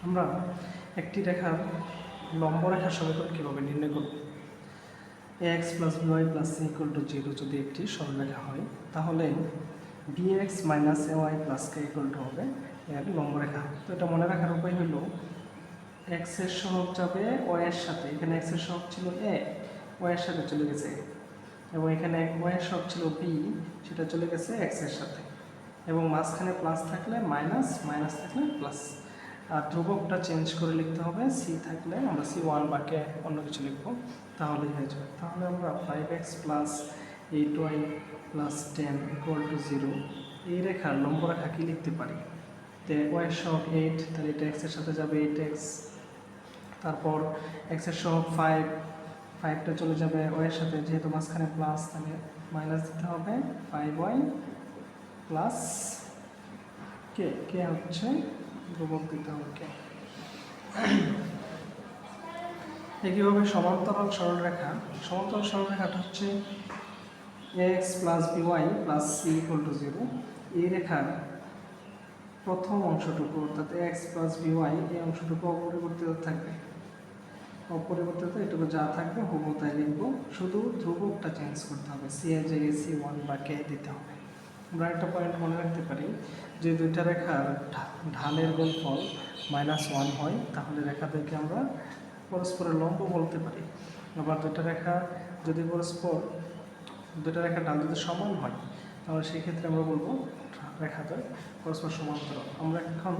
আমরা একটি রেখার লম্ব রেখার সমীকরণ কীভাবে নির্ণয় করব? ax plus by plus c equal to 0 যদি একটি সরলরেখা হয়, তাহলে bx minus ay plus k equal to হবে এর লম্ব রেখা। তো এটা মনে রাখার উপায় হলো x এর সহগ যাবে y এর সাথে, এখানে x এর সহগ ছিল a, y এর সাথে চলে গেছে, এবং এখানে y এর সহগ ছিল b, সেটা চলে গেছে x এর সাথে, এবং মাঝখানে প্লাস থাকলে মাইনাস, মাইনাস থাকলে প্লাস। আর ধ্রুবকটা চেঞ্জ করে লিখতে হবে, সি থাকলে আমরা c1 বা কে অন্য কিছু লিখবো, তাহলেই হয়ে যাবে। তাহলে আমরা 5x plus 8y plus 10 equal to 0 এই রেখার লম্ব রেখা কি লিখতে পারি? তো y এর সহগ 8, তাহলে এটা x এর সাথে যাবে 8x, তারপর x এর সহগ 5, 5টা চলে যাবে y এর সাথে, যেহেতু মাঝখানে প্লাস তাহলে মাইনাস দিতে হবে 5y প্লাস কে, কে হচ্ছে ধ্রুবক দিতে হবে কে। একইভাবে সমান্তরাল সরলরেখা, সমান্তরাল সরলরেখাটা হচ্ছে ax plus by plus c equal to 0। এই রেখার প্রথম অংশটুকু অর্থাৎ x প্লাস by এই অংশটুকু অপরিবর্তিত থাকবে, অপরিবর্তিত এটুকু যা থাকবে হুবহু তাই লিখবো, শুধু ধ্রুবকটা চেঞ্জ করতে হবে, c এর জায়গায় c1 বা k দিতে হবে। আমরা একটা পয়েন্ট মনে রাখতে পারি, যে দুইটা রেখার ঢালের গুণফল -1 হয়, তাহলে রেখাদেরকে আমরা পরস্পরের লম্ব বলতে পারি। আবার দুইটা রেখা যদি দুইটা রেখার ঢাল যদি সমান হয়, তাহলে সেই ক্ষেত্রে আমরা বলবো রেখাদ্বয় পরস্পর সমান্তরাল। আমরা এখন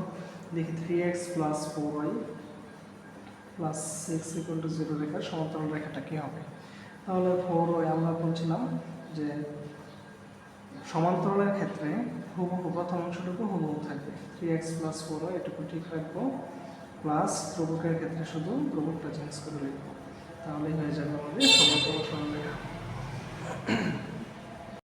দেখি 3x plus 4y plus 6 equal to 0 রেখার সমান্তরাল রেখাটা কী হবে? তাহলে 4y আমরা বলছিলাম যে সমান্তরালের ক্ষেত্রে হুবহু প্রথম অংশটুকু হুবহু থাকবে, 3x প্লাস 4y এটুকু ঠিক রাখবো, প্লাস ধ্রুবকের ক্ষেত্রে শুধু ধ্রুবকটা চেঞ্জ করে লিখবো, তাহলেই হয়ে যাবে আমাদের সমান্তরাল সরলরেখা।